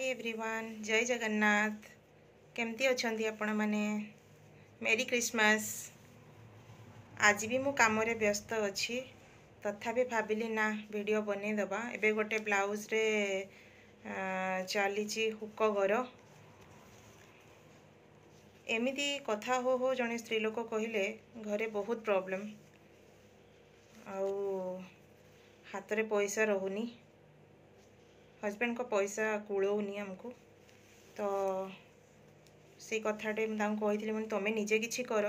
Everyone जय जगन्नाथ केमती अछंती आपण माने मेरी क्रिसमस। आज भी मु काम रे व्यस्त अच्छी तथापि भाविली ना वीडियो बने दबा। एबे गोटे ब्लाउज रे चली हुक घर एमिति कथा हो जने स्त्री लोक कहले घरे बहुत प्रॉब्लम आउ हाथ रे पैसा रहुनी हस्बैंड को पैसा कूलौनी आमको तो से कथाटे कही मैं तुम्हें निजे किछि कर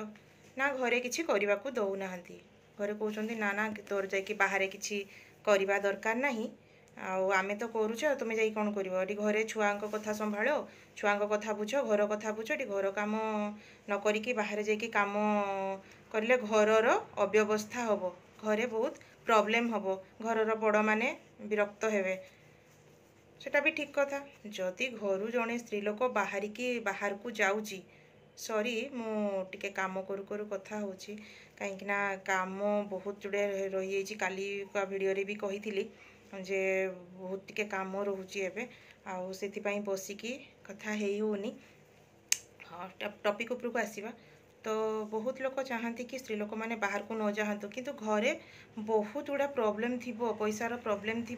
ना घरे किछि करने को दौना घरे कहते ना ना तोर जाकि बाहर किछि करवा दरकार नहीं आमे तो करुच तुम जा कौन कर घरे छुआ कथा संभाल छुआ कथा बुझ घर कथा बुझ घर कम न करिकी बाहर जाकि काम करले घरर अव्यवस्था हम घरे बहुत प्रॉब्लम हम घरर बड़ माने विरक्त हेबे सेटा भी ठीक कथा। जदि घर जड़े स्त्री लोक बाहर को जाऊँगी सॉरी मुझे काम करू करू कथा होची कहीं काम बहुत जुड़े रही काली का वीडियो रे भी कही जे बहुत टिके काम रोचे एवं आउ से बसिकी कथा होनी। हाँ टॉपिक उपरको आसीबा तो बहुत लोग चाहती कि स्त्री लोक मैंने बाहर को न जातु किंतु घरे बहुत गुड़ा प्रॉब्लम थी पैसार प्रॉब्लम थी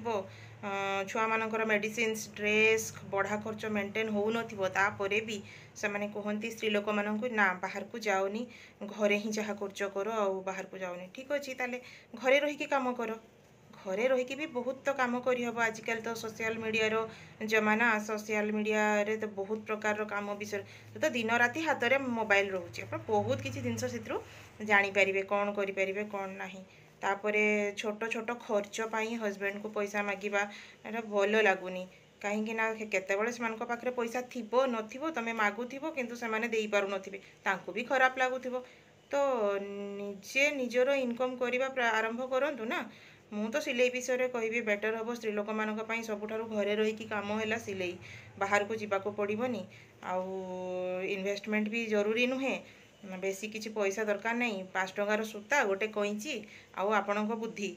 छुआ मानकर मेडिसिन ड्रेस बढ़ा खर्च मेंटेन हो नापर भी से कहती स्त्री लोक मानक ना बाहर को जाओनी घरे ही जहाँ खर्च कर बाहर को जाओनी ठीक अच्छे ताले घरे रही काम कर घरे रही भी बहुत तो काम करहब। आजिकल तो सोशल मीडिया रो जमाना सोशल मीडिया रे तो बहुत प्रकार काम विषय तो दिन राति हाथ में मोबाइल रोचे बहुत किसी जिनस से जानीपर कौन करें कौन ना तापरे छोट छोट खर्च पाई हस्बैंड को पैसा मागिबा भल लगुनि कहीं केतबेले से पाखे पैसा थिबो नथिबो तमे मागुथिबो किंतु से माने देई पारु नथिबे तांको भी खराब लागुथिबो तो निजे निजर इनकम करबा आरंभ करंतु ना। मु तो सिलाई विषय कहि बेटर हम स्त्री लोक मानी सबुठारु घरे रही काम है सिलाई बाहर को जावाक पड़ोनी आउ इन्वेस्टमेंट भी जरूरी नुहे बेसी किसी पैसा दरकार नहीं 5 टंकार सूता गोटे कईची आउ आपण बुद्धि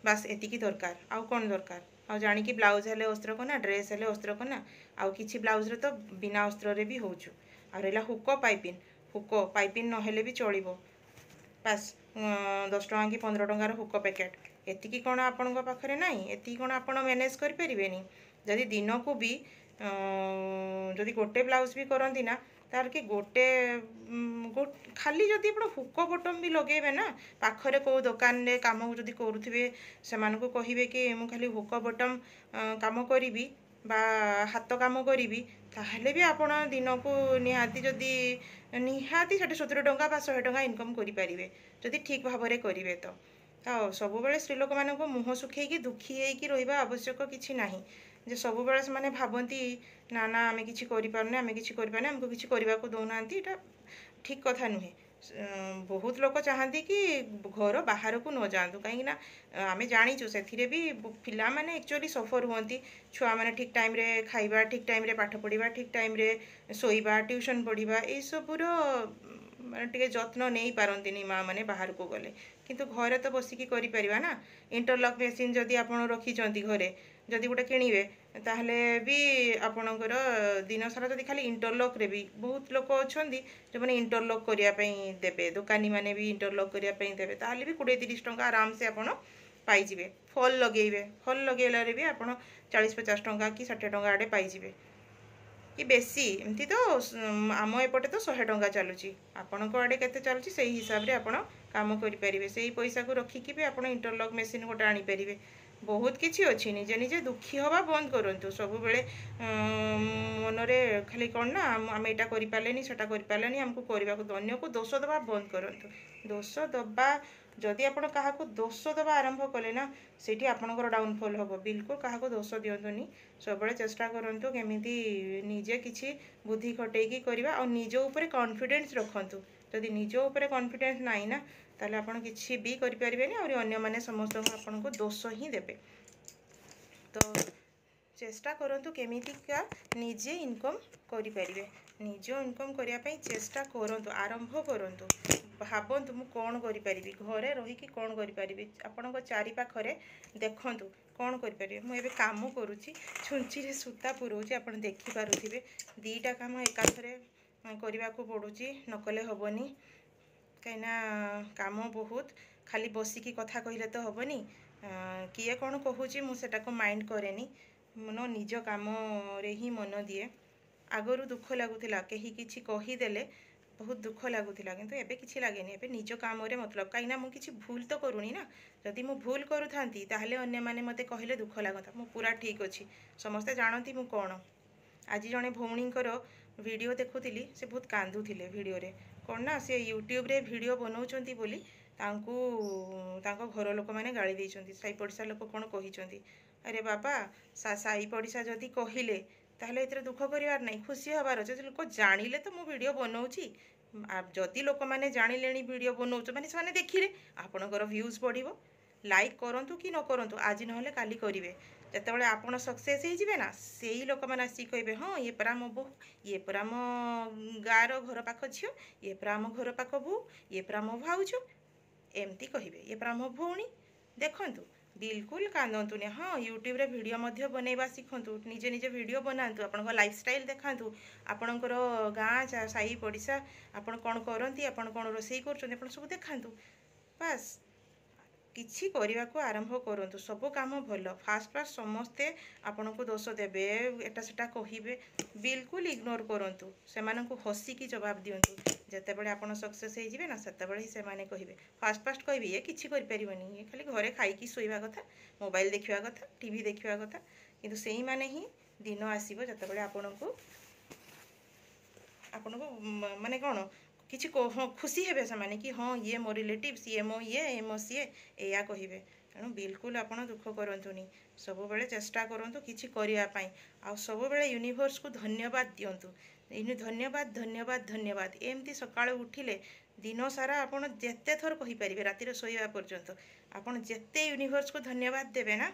बास एतिकी दरकार आउ कौन दरकार आ जानिकी ब्लाउज हेले अस्त्र कना ड्रेस हेले अस्त्र कना आउ किछि ब्लाउज रे तो बिना अस्त्र रे भी होउछु आ रहला हुक पाइपिन नहेले भी चलिबो बास 10 टंका कि 15 टंकार हुक पैकेट एतिकी कौन आपण पाखे ना एति कौन आप मैनेज करें जदि दिन को भी जदि गोटे ब्लाउज भी करती ना तार कि गोटे खाली जदि आप हुक बटम भी लगे ना पाखरे को दुकान रे काम जदि करुवे से कहे कि मु खाली हुक बटम काम करी बा हाथ काम करी ताहले भी आपण दिन को निहाती जदि निहाती 70 टंका 100 टंका इनकम करें जदि ठीक भाव में करेंगे तो सब बेले स्त्री लोक मान मुह सुखी दुखी होगी रहा आवश्यक किसी ना जे सब बेले से भावती ना ना आम कि आम कि आमको किसी करने को दौना यहाँ ठीक कथा नुहे। बहुत लोग चाहती कि घर बाहर को न जातु कहीं आम जाचु से भी पिला माने एक्चुअली सफर हुंती छुआ मैंने ठीक टाइम रे खाइबा ठीक टाइम रे पाठ पढ़ा ठीक टाइम रे सोइबा ट्यूशन पढ़ा यह सबूर टे जत्न नहीं पारती माँ मैंने बाहर को गले किंतु घरे तो बसिकी करिपरिबा ना इंटरलॉक मेसीन जदि आपण रखिचंती घरे जदि गोटे किणवे ताहले भी आपणकर दिन सारा जदि खाली इंटरलॉक रे भी बहुत लोग अच्छा जो मैंने इंटरलॉक करने देवे दुकानी मैंने भी इंटरलॉक करने देवे ताहले भी 20-30 टंका आराम से आपण पाइबे। फल लगेला भी आप 40-50 टंका कि 60 टंका आड़े पाइबे कि बेसी एमती तो आम एपटे तो 100 टंका चलुची आपण आड़े केते चलुची से हिसाब रे आपण काम करें से पैसा को रखिकी भी आप इंटरलॉक मेसीन गोटे आनीपर बहुत किसी अच्छी निजे निजे दुखी हवा बंद करूँ सब बेले मनरे खाली कौन ना आम यहाँ करें सेटा करें आमको करने को अन्य को दोष दबा बंद करूँ दोष दबा जदि आप दोष दबा आरंभ कले ना से आपंकर डाउनफॉल हम बिल्कुल क्या दोष दिंतुनि सब चेष्टा करूँ केमी निजे किसी बुद्धि खटेकी करवा और निज उपर कॉन्फिडेंस रखु जदि निज उपर कॉन्फिडेंस नाई ना ताले आपण किसी भी करें और अन्य माने समस्त आपन को दोष ही देवे। तो चेष्टा करंतु केमितिका निजे इनकम करें निज इनकम करने चेष्टा करंतु आरंभ करंतु भावतु मु कौन करि घरे रही कौन करि आपण चारि पाखरे देखंतु कौन करें मुझे काम करुँची छुंची सूता पुरोची आप देखिपे दीटा काम एकाथरे करने को पड़ुची नकले हेनी कहीं काम बहुत खाली बसिकी कथा कहले तो हेनी किए कौन कहूँ मुझे को माइंड कैनि मन निज काम ही मन दिए आगरू दुख लगुला कहीं किसी कहीदेले बहुत दुख लगुला किंतु एबे किसी लगे एबे निज काम मतलब कहीं मुझे किसी भूल तो करूनी ना जदि मु भूल करूँ ताहले अन्य माने मते कहले दुख लगता मु पूरा ठीक अच्छी समस्ते जानती मु कौन आज जड़े भौणीकर वीडियो देखुली से बहुत कांदुले वीडियो रे कौन ना से यूट्यूब रे वीडियो बनाऊँच बोली घर लोक मैंने गाड़ी देइचंती साई पड़िशा लोक कौन कही अरे बाबा साई पड़िशा जदि कहले ताहले एतरे दुख करिवार नहीं खुशी हबार अच्छे लोक जानिले तो मु वीडियो बनाऊँची जदि लोक मैंने जानिले वीडियो बनाऊँ माने से देखिले आपणकर व्यूज बढ़िबो लाइक करंतु कि न करंतु आज नहले काली करिवे जेतेबेले आपण सक्सेस हो जिवे ना सेही लोक मैंने आसी कहबे हाँ ये परा मो बो ये परा मो गार घर पाख झियो ये परा मो घर पाख बो ये परा मो भाउज एमती कहिबे ये परा मो भौणी देखंतु बिल्कुल कांदतुनि हाँ यूट्यूब रे वीडियो मध्य बनैबा शिखंतु निजे निजे वीडियो बनातु आपन लाइफस्टाइल देखातु आपणकर गाँ साई पड़िशा आपन कौन करती आपन कौन रोषेई कर सब देखातु बास किछि करने को आरंभ करूँ सब काम भल फास्ट फास्ट समस्ते आपण को दोष देवे एटा सेटा कहिबे बिल्कुल इग्नोर करूँ से हसिकी जवाब दिंतु जितेबाला आप सक्सेस हो ना से से कहे फास्ट फास्ट कह ये किसी करें ये खाली घरे खाई शोवा कथा मोबाइल देखा कथा टीवी देखा कथा किंतु से ही माने ही दिन आसो जितेबाला आपण को माने कौन किसी खुशी हे से कि हाँ ये मो रिलेटिव्स ये मो सी या कहे तेणु बिल्कुल आप दुख करतुनि सब बेले चेष्टा करूँ किसी करने आ सब बेले यूनिवर्स को धन्यवाद दिंतु धन्यवाद धन्यवाद धन्यवाद एमती सका उठिले दिन सारा आपड़ जिते थर कहींपारे रातिर शोवा पर्यंत आपड़ जिते यूनिवर्स को धन्यवाद देवे ना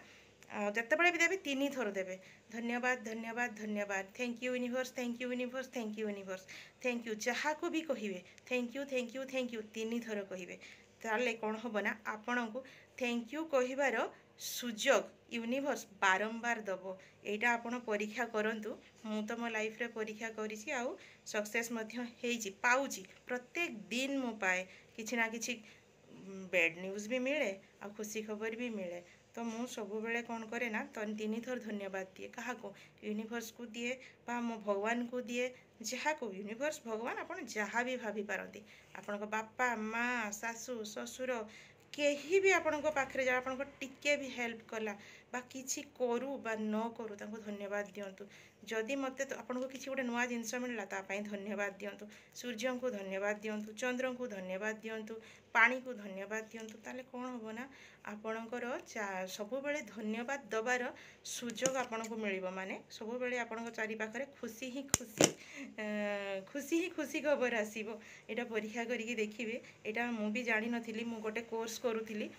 जितेबाला भी देवे 3 थर देवे धन्यवाद धन्यवाद धन्यवाद thank you universe thank you universe thank you universe thank you जहाँ को भी कहे thank you thank you thank you 3 थर कहे ताले कौन हम ना आपण को थैंक यू कहिबार सुजोग यूनिवर्स बारंबार दब यहाँ आपड़ परीक्षा करंतु मु तो मो लाइफ रे परीक्षा करिछि आउ सक्सेस मध्य हेइछि पाउछि प्रत्येक दिन मु पाए किछि ना किछि बैड न्यूज भी मिले आ खुशी खबर भी मिले तो मु सब बेले कौन करे ना तो 3 थर धन्यवाद दिए क्या यूनिवर्स को दिए बा मो भगवान को दिए जहाँ को यूनिवर्स भगवान आप जहाँ भी भाभी पारती आपण बापा माँ सासू ससुर कहीं भी आपण पाखे जहाँ आपण टिके भी हेल्प कला बा किछि करू बा न करू तांको धन्यवाद दिंतु जदि मत आपन को किसी गोटे नुआ जिनस मिलला तापाई धन्यवाद दिंतु सूर्य को धन्यवाद दिंतु चंद्र को धन्यवाद दिंतु पानी को धन्यवाद दिंतु ताले कौन हम ना आपणकर सब बेले धन्यवाद दबार सुजोग आपन को मिलिबो माने सब बेले आपन चारि पाखरे खुशी ही खुशी खबर आसीबो एटा परीक्षा करके देखिबे एटा मु भी जानि नथिली मु गोटे कोर्स करूथिली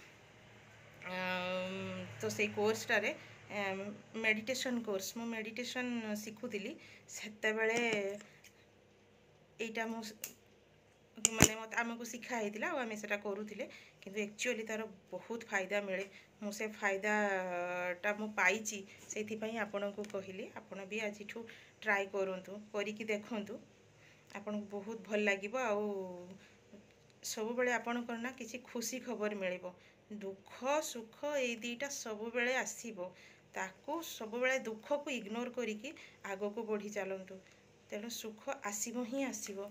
तो से कोर्सटारे मेडिटेशन कोर्स मु मेडिटेशन शिखुली सेते बेले एटा मु माने मत आमको शिखाई आम से करूँ किंतु एक्चुअली तार बहुत फायदा मिले मुझे फायदाटा मु पाई से आपण को कहली आपण भी आज ट्राए करूँ करी देखूँ आपन को बहुत भल लगे सब बेले आपण करना किसी खुशी खबर मिल दुख सुख ये दुईटा सब बेले आसो ताकू सब बेले दुख को इग्नोर करिकी आग को बढ़ी चलतु तेणु सुख आसब ही आसब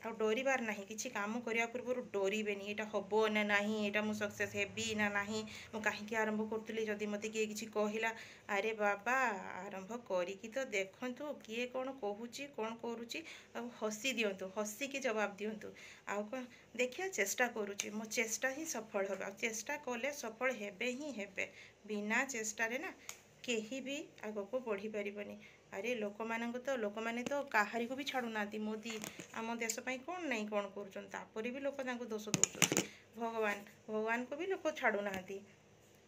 आ डरबार ना किसी काम करने पूर्व डरबेनि यहाँ हम ना ना यहाँ मुझे सक्सेस हेबी ना ना मुझे कहीं आरंभ करी जदि मत किए किसी कहला अरे बाबा आरंभ करी तो देखूँ किए कौन कहूँ कौन करुच्ची हसी दिंतु हसिकी जवाब दिंतु आउ कौन देखिए चेष्टा करुच्ची मो चेष्टा ही सफल हे चेष्टा कले सफल हेबे ही हेबे बिना चेष्टारे ना कहीं भी आग को बढ़ी पारबनी अरे लोक मान लोक मैंने तो कहारी को भी छाड़ू ना मोदी आम देशपाई कौन नहीं कौन कर भी लोक दोष दौरान भगवान भगवान को भी लोक छाड़ू ना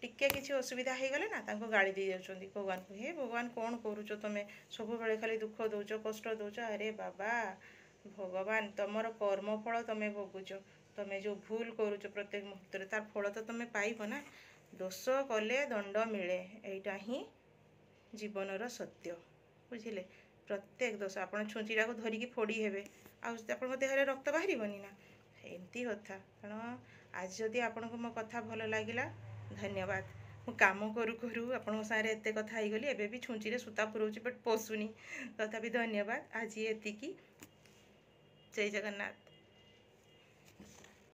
टिके किसी असुविधा हो गले ना गाड़ी दे जाऊँगी भगवान को हे भगवान कौन करुच तुम सब बेले खाली दुख दौच कष्ट दौच अरे बाबा भगवान तुमर कर्मफल तुम भोगुच तुम जो भूल करुच प्रत्येक मुहूर्त तार फल तो तुम पाइब ना दोष कले दंड मिले, एटा ही जीवनर सत्य। बुझिले, प्रत्येक दोष आप छुंचीटा को धरिकी फोड़ी हेबे आपन देह रक्त बाहर ना, एमती कथा। कारण आज जदि आपन को मो कथा भल लगिला, धन्यवाद। मु काम करू करू आपन सारे एते कथा हो गली, एबे भी छुंची रे सूता पुरोची बट पोसुनी, तथापि धन्यवाद। आज एतिकी, जय जगन्नाथ।